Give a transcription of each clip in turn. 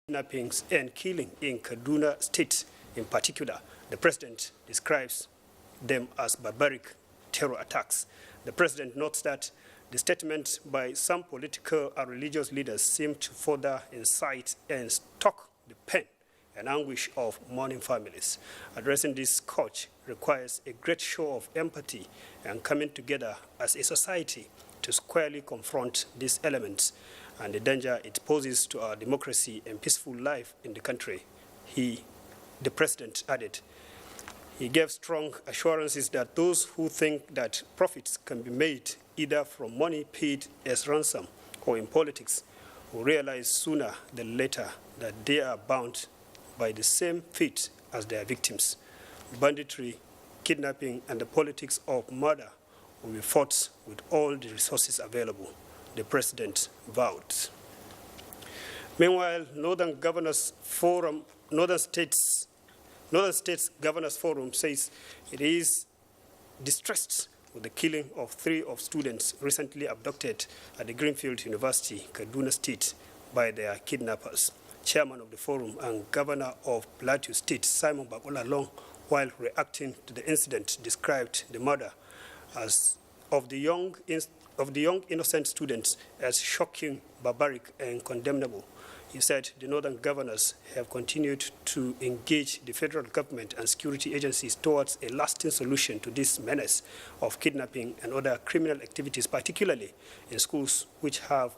kidnappings and killing in Kaduna State in particular. The president describes them as barbaric terror attacks. The president notes that the statements by some political and religious leaders seem to further incite and stoke the pain and anguish of mourning families. Addressing this scourge requires a great show of empathy and coming together as a society to squarely confront these elements and the danger it poses to our democracy and peaceful life in the country, the president added. He gave strong assurances that those who think that profits can be made either from money paid as ransom or in politics will realize sooner than later that they are bound by the same fate as their victims. Banditry, kidnapping, and the politics of murder will be fought with all the resources available, the president vowed. Meanwhile, Northern States Governors Forum says it is distressed with the killing of 3 of students recently abducted at the Greenfield University, Kaduna State, by their kidnappers. Chairman of the forum and Governor of Plateau State, Simon Bakola Long, while reacting to the incident, described the murder of the young innocent students as shocking, barbaric, and condemnable. He said the northern governors have continued to engage the federal government and security agencies towards a lasting solution to this menace of kidnapping and other criminal activities, particularly in schools, which have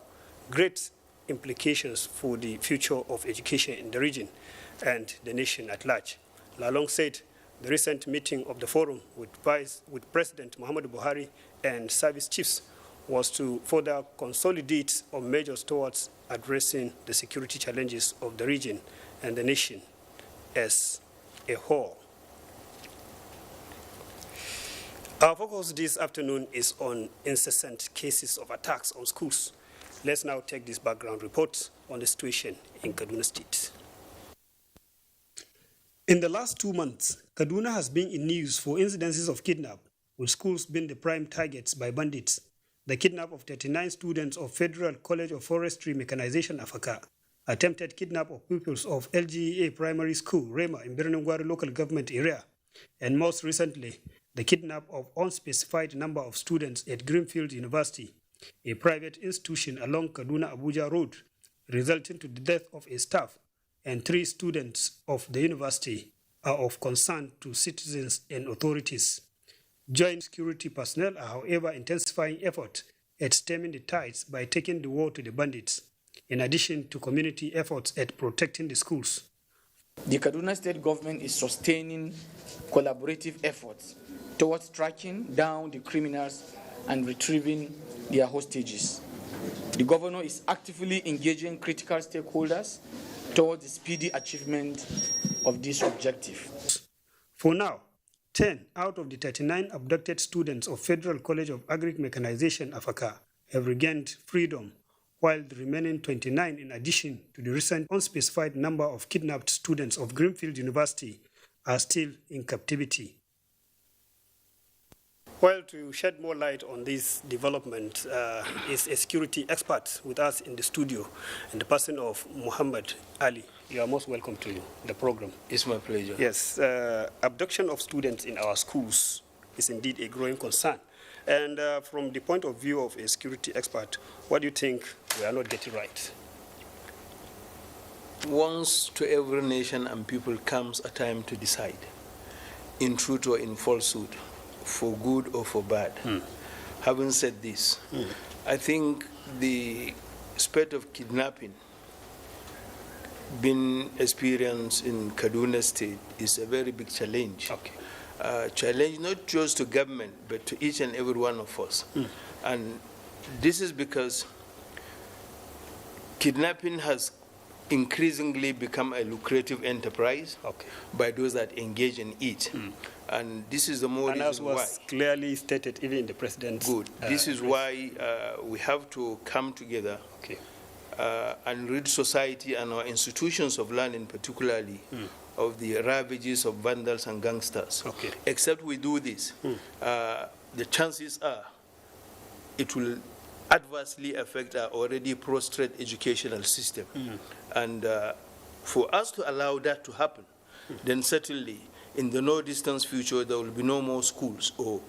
great implications for the future of education in the region and the nation at large. Lalong said the recent meeting of the forum with President Muhammadu Buhari and service chiefs was to further consolidate on measures towards addressing the security challenges of the region and the nation as a whole. Our focus this afternoon is on incessant cases of attacks on schools. Let's now take this background report on the situation in Kaduna State. In the last 2 months, Kaduna has been in news for incidences of kidnap, with schools being the prime targets by bandits. The kidnap of 39 students of Federal College of Forestry Mechanization, Afaka, attempted kidnap of pupils of LGA Primary School, Rema, in Birnin Gwari local government area, and most recently, the kidnap of unspecified number of students at Greenfield University, a private institution along Kaduna Abuja Road, resulting to the death of a staff and 3 students of the university, are of concern to citizens and authorities. Joint security personnel are, however, intensifying effort at stemming the tides by taking the war to the bandits, in addition to community efforts at protecting the schools. The Kaduna State government is sustaining collaborative efforts towards tracking down the criminals and retrieving their hostages. The governor is actively engaging critical stakeholders towards the speedy achievement of this objective. For now, 10 out of the 39 abducted students of Federal College of Agri-Mechanization, Afaka, have regained freedom, while the remaining 29, in addition to the recent unspecified number of kidnapped students of Greenfield University, are still in captivity. Well, to shed more light on this development is a security expert with us in the studio, in the person of Muhammad Ali. You are most welcome to the program. It's my pleasure. Yes, abduction of students in our schools is indeed a growing concern. And from the point of view of a security expert, what do you think we are not getting right? Once to every nation and people comes a time to decide, in truth or in falsehood, for good or for bad. Having said this, I think the spate of kidnapping being experienced in Kaduna State is a very big challenge. Okay. Challenge not just to government, but to each and every one of us. And this is because kidnapping has increasingly become a lucrative enterprise by those that engage in it. And this is the more reason why. And as was clearly stated even in the president's... Good. This is why we have to come together and rid society and our institutions of learning, particularly of the ravages of vandals and gangsters. Except we do this, the chances are it will adversely affect our already prostrate educational system. And For us to allow that to happen, then certainly in the no distance future, there will be no more schools, or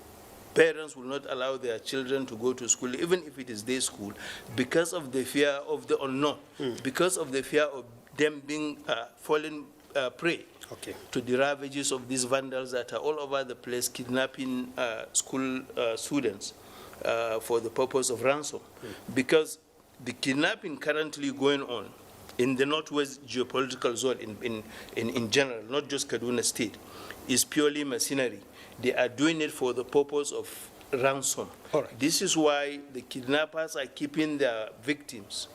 parents will not allow their children to go to school, even if it is day school, because of the fear of the unknown, because of the fear of them being fallen prey to the ravages of these vandals that are all over the place, kidnapping school students for the purpose of ransom. Because the kidnapping currently going on in the Northwest geopolitical zone in general, not just Kaduna State, is purely mercenary. They are doing it for the purpose of ransom. This is why the kidnappers are keeping their victims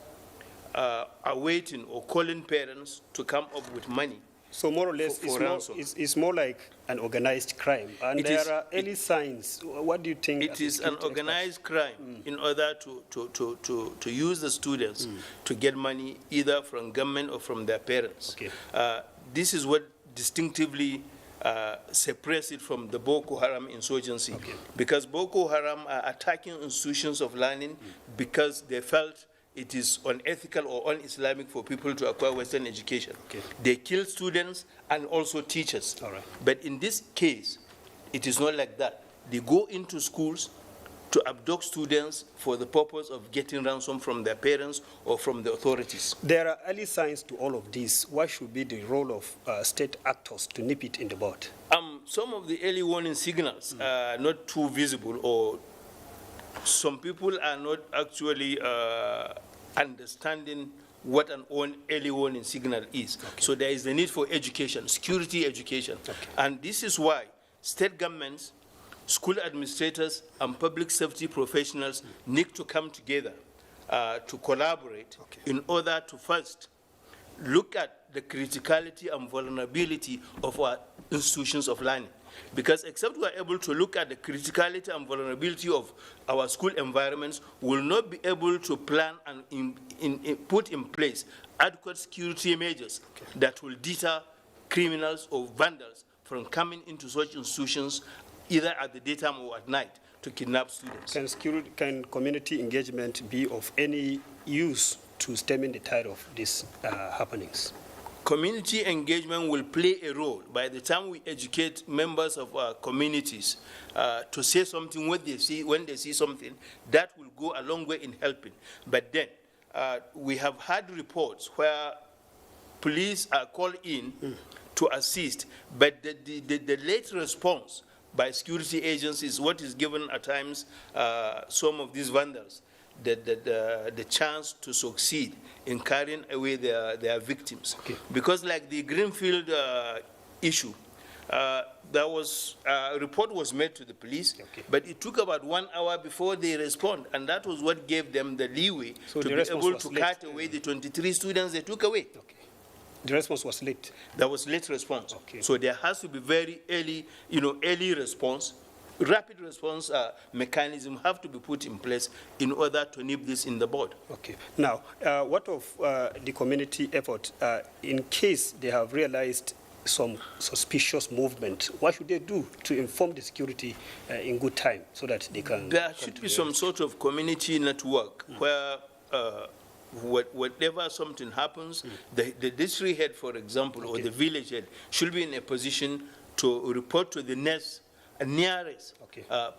awaiting or calling parents to come up with money. So more or less, it's more like an organized crime. And there are early signs. What do you think? It is an organized crime in order to use the students to get money either from government or from their parents. This is what distinctively separates it from the Boko Haram insurgency. Because Boko Haram are attacking institutions of learning because they felt it is unethical or un-Islamic for people to acquire Western education. They kill students and also teachers. But in this case, it is not like that. They go into schools to abduct students for the purpose of getting ransom from their parents or from the authorities. There are early signs to all of this. What should be the role of state actors to nip it in the bud? Some of the early warning signals are not too visible, or some people are not actually understanding what an early warning signal is. So there is the need for education, security education. And this is why state governments, school administrators, and public safety professionals need to come together to collaborate in order to first look at the criticality and vulnerability of our institutions of learning. Because except we are able to look at the criticality and vulnerability of our school environments, we will not be able to plan and put in place adequate security measures that will deter criminals or vandals from coming into such institutions either at the daytime or at night to kidnap students. Can community engagement be of any use to stemming the tide of these happenings? Community engagement will play a role. By the time we educate members of our communities to say something when they see something, that will go a long way in helping. But then we have had reports where police are called in to assist, but the late response by security agencies, what is given at times some of these vandals the chance to succeed in carrying away their victims. Because like the Greenfield issue, there was a report was made to the police, but it took about 1 hour before they respond, and that was what gave them the leeway to be able to cut away the 23 students they took away. The response was late. There was late response. So there has to be very early, early response. Rapid response mechanism have to be put in place in order to nip this in the bud. Now, what of the community effort? In case they have realized some suspicious movement, what should they do to inform the security in good time so that they can? There should be some sort of community network where whatever something happens, the district head, for example, or the village head should be in a position to report to the nearest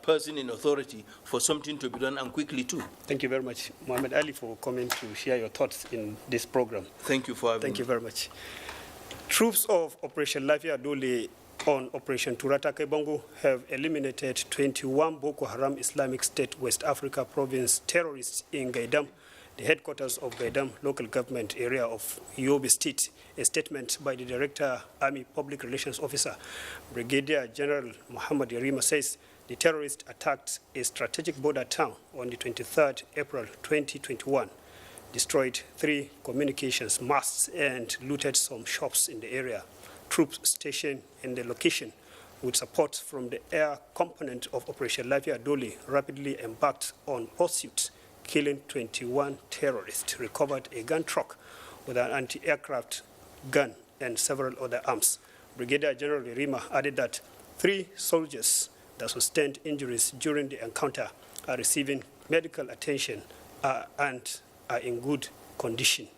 person in authority for something to be done, and quickly too. Thank you very much, Mohammed Ali, for coming to share your thoughts in this program. Thank you for having me. Thank you very much. Troops of Operation Lafia Dole on Operation Turata Kebongo have eliminated 21 Boko Haram Islamic State West Africa province terrorists in Gaidam, the headquarters of Gaidam local government area of Yobe State. A statement by the Director, Army Public Relations Officer, Brigadier General Muhammad Yarima says the terrorists attacked a strategic border town on the 23rd April 2021, destroyed 3 communications masts and looted some shops in the area. Troops stationed in the location with support from the air component of Operation Lafia Dole rapidly embarked on pursuit, killing 21 terrorists, recovered a gun truck with an anti-aircraft gun and several other arms. Brigadier General Yarima added that 3 soldiers that sustained injuries during the encounter are receiving medical attention and are in good condition.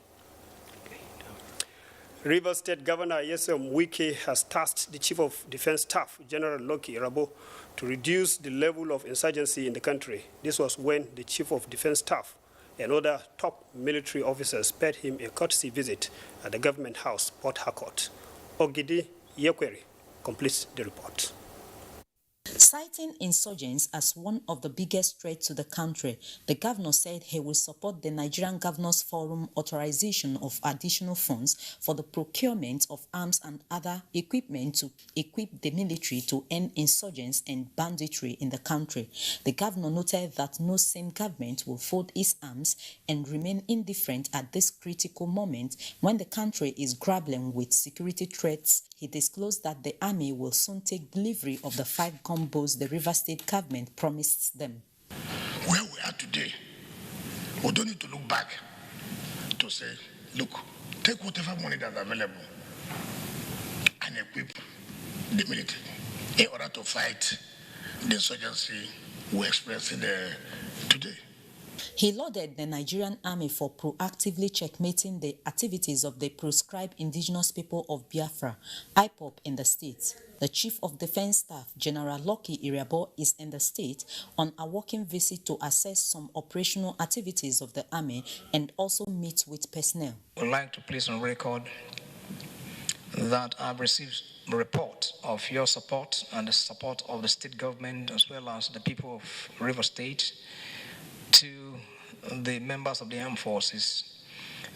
Rivers State Governor Nyesom Wike has tasked the Chief of Defense Staff, General Lucky Irabo, to reduce the level of insurgency in the country. This was when the Chief of Defense Staff and other top military officers paid him a courtesy visit at the government house, Port Harcourt. Ogidi Yekweri completes the report. Citing insurgents as one of the biggest threats to the country, the governor said he will support the Nigerian Governors Forum authorization of additional funds for the procurement of arms and other equipment to equip the military to end insurgents and banditry in the country. The governor noted that no sane government will fold its arms and remain indifferent at this critical moment when the country is grappling with security threats. He disclosed that the army will soon take delivery of the 5 gumbos the River State government promised them. Where we are today, we don't need to look back to say, look, take whatever money that's available and equip the military in order to fight the insurgency we're experiencing today. He lauded the Nigerian army for proactively checkmating the activities of the proscribed indigenous people of Biafra, IPOB, in the state. The Chief of Defense Staff, General Lucky Irabo, is in the state on a working visit to assess some operational activities of the army and also meet with personnel. I would like to place on record that I've received a report of your support and the support of the state government as well as the people of River State to the members of the armed forces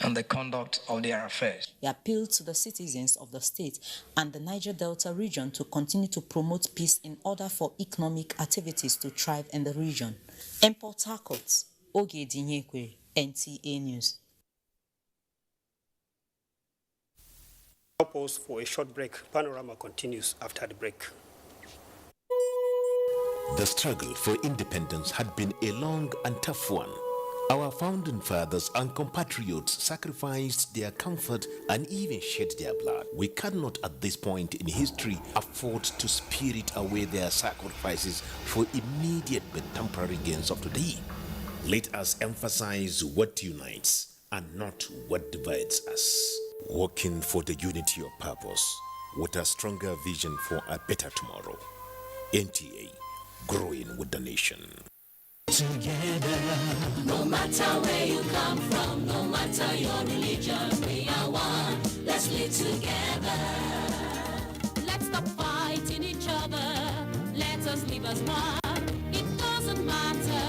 and the conduct of their affairs. He appealed to the citizens of the state and the Niger Delta region to continue to promote peace in order for economic activities to thrive in the region. In Port Harcourt, Ogidi Yekweri, NTA News. I'll pause for a short break. Panorama continues after the break. The struggle for independence had been a long and tough one. Our founding fathers and compatriots sacrificed their comfort and even shed their blood. We cannot at this point in history afford to spirit away their sacrifices for immediate but temporary gains of today. Let us emphasize what unites and not what divides us. Working for the unity of purpose with a stronger vision for a better tomorrow. NTA, growing with the nation. Together, no matter where you come from, no matter your religion, we are one. Let's live together. Let's stop fighting each other. Let us live as one. It doesn't matter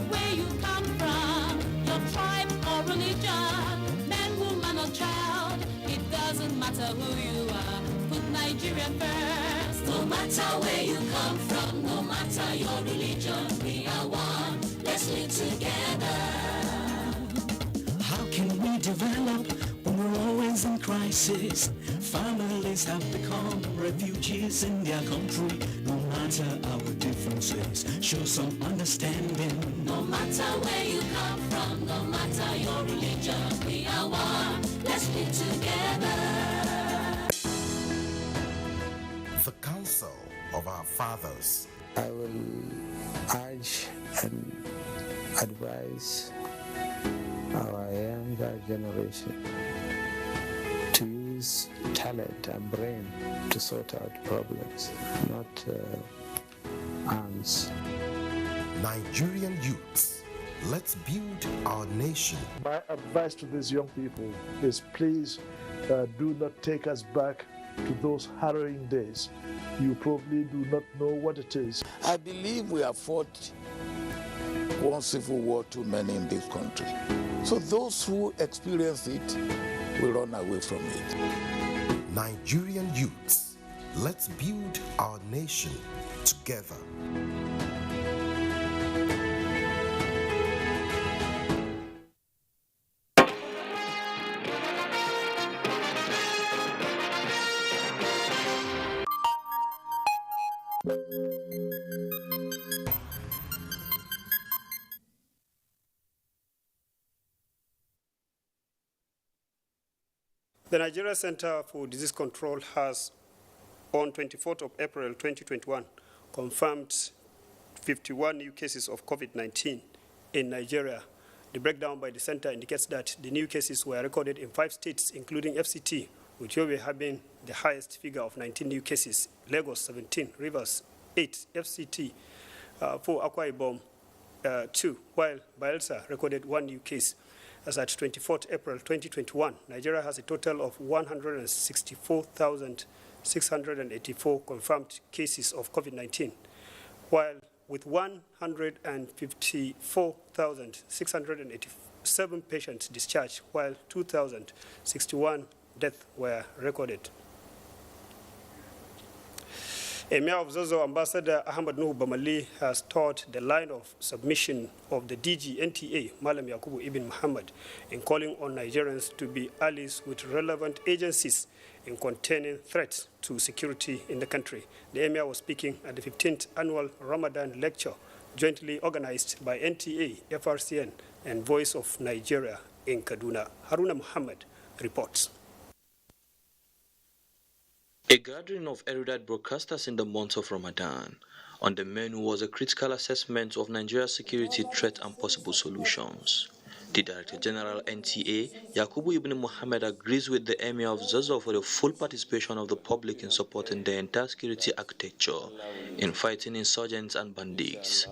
where you come from, your tribe or religion, man, woman or child. It doesn't matter who you are. Put Nigeria first. No matter where you come from, no matter your religion, we are one. Let's live together. How can we develop when we're always in crisis? Families have become refugees in their country. No matter our differences, show some understanding. No matter where you come from, no matter your religion, we are one. Let's live together. The counsel of our fathers. I will urge and advise our younger generation to use talent and brain to sort out problems, not arms. Nigerian youths, let's build our nation. My advice to these young people is please do not take us back to those harrowing days. You probably do not know what it is. I believe we have fought one civil war too many in this country. So those who experience it will run away from it. Nigerian youths, let's build our nation together. The Nigeria Center for Disease Control has, on 24th of April 2021, confirmed 51 new cases of COVID-19 in Nigeria. The breakdown by the center indicates that the new cases were recorded in 5 states, including FCT, with Yobe having the highest figure of 19 new cases, Lagos 17, Rivers 8, FCT 4, Akwa Ibom 2, while Bayelsa recorded 1 new case. As at 24th April 2021, Nigeria has a total of 164,684 confirmed cases of COVID-19, while with 154,687 patients discharged, while 2,061 deaths were recorded. Emir of Zozo, Ambassador Ahmad Nuhu Bamali, has taught the line of submission of the DG NTA, Malam Yakubu Ibn Muhammad, in calling on Nigerians to be allies with relevant agencies in containing threats to security in the country. The Emir was speaking at the 15th annual Ramadan lecture, jointly organized by NTA, FRCN, and Voice of Nigeria in Kaduna. Haruna Muhammad reports. A gathering of erudite broadcasters in the month of Ramadan. On the menu was a critical assessment of Nigeria's security threat and possible solutions. The Director General NTA, Yakubu Ibn Muhammad, agrees with the Emir of Zazzau for the full participation of the public in supporting the entire security architecture in fighting insurgents and bandits.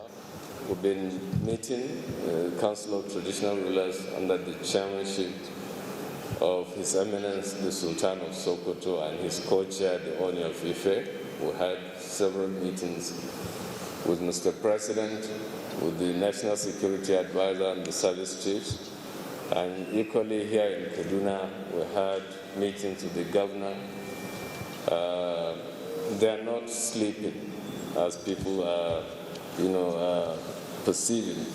We've been meeting the Council of Traditional Rulers under the chairmanship of His Eminence the Sultan of Sokoto and his co-chair, the Oni of Ife. We had several meetings with Mr. President, with the National Security Advisor and the service chiefs. And equally here in Kaduna, we had meetings with the governor. They are not sleeping as people are, perceiving.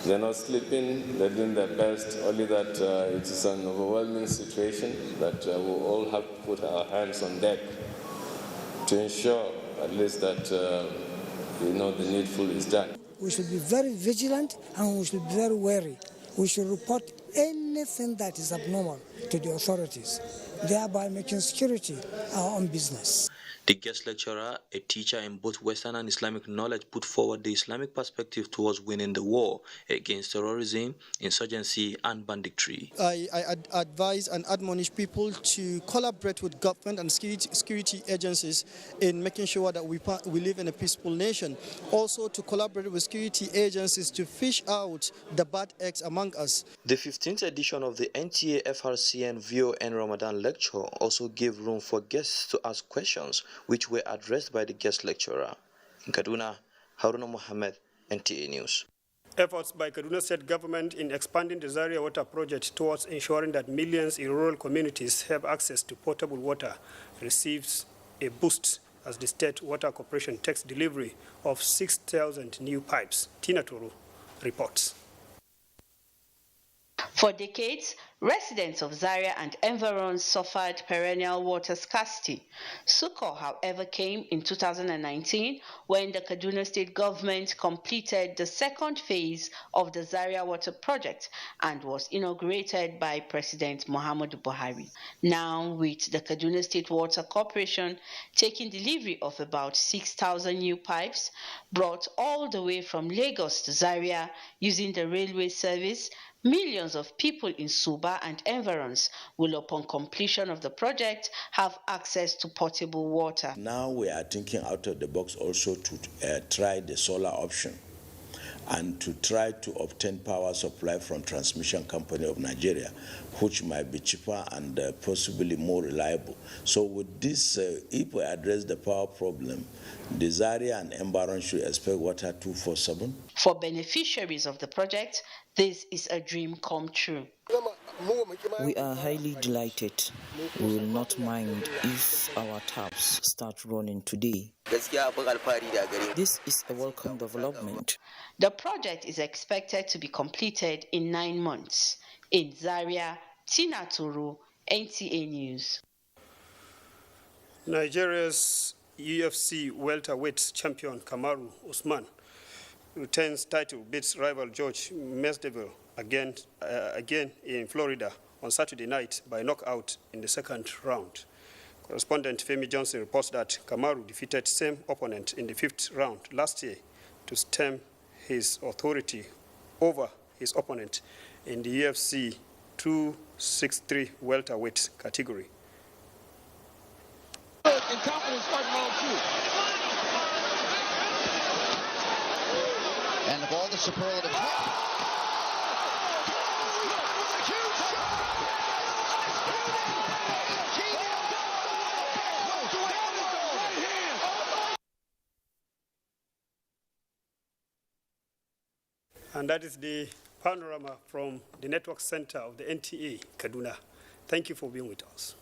They're not sleeping, they're doing their best, only that it is an overwhelming situation that we all have to put our hands on deck to ensure at least that the needful is done. We should be very vigilant and we should be very wary. We should report anything that is abnormal to the authorities, thereby making security our own business. The guest lecturer, a teacher in both Western and Islamic knowledge, put forward the Islamic perspective towards winning the war against terrorism, insurgency, and banditry. I advise and admonish people to collaborate with government and security agencies in making sure that we live in a peaceful nation. Also to collaborate with security agencies to fish out the bad eggs among us. The 15th edition of the NTA FRCN VON Ramadan lecture also gave room for guests to ask questions, which were addressed by the guest lecturer. In Kaduna, Haruna Mohammed, NTA News. Efforts by Kaduna State government in expanding the Zaria Water Project towards ensuring that millions in rural communities have access to potable water receives a boost as the State Water Corporation takes delivery of 6,000 new pipes. Tina Turu reports. For decades, residents of Zaria and environs suffered perennial water scarcity. Succor, however, came in 2019 when the Kaduna State government completed the second phase of the Zaria Water Project and was inaugurated by President Muhammadu Buhari. Now, with the Kaduna State Water Corporation taking delivery of about 6,000 new pipes brought all the way from Lagos to Zaria using the railway service, millions of people in Suba and environs will, upon completion of the project, have access to potable water. Now we are thinking out of the box also to try the solar option and to try to obtain power supply from Transmission Company of Nigeria, which might be cheaper and possibly more reliable. So with this, if we address the power problem, the Zaria and environs should expect water 24/7. For beneficiaries of the project, this is a dream come true. We are highly delighted. We will not mind if our taps start running today. This is a welcome development. The project is expected to be completed in 9 months. In Zaria, Tina Turu, NTA News. Nigeria's UFC welterweight champion Kamaru Usman retains title, beats rival George Masvidal again in Florida on Saturday night by knockout in the second round. Correspondent Femi Johnson reports that Kamaru defeated same opponent in the 5th round last year to stem his authority over his opponent in the UFC 263 welterweight category. And confidence starting round two. And of all the superlative. And that is the panorama from the network center of the NTA, Kaduna. Thank you for being with us.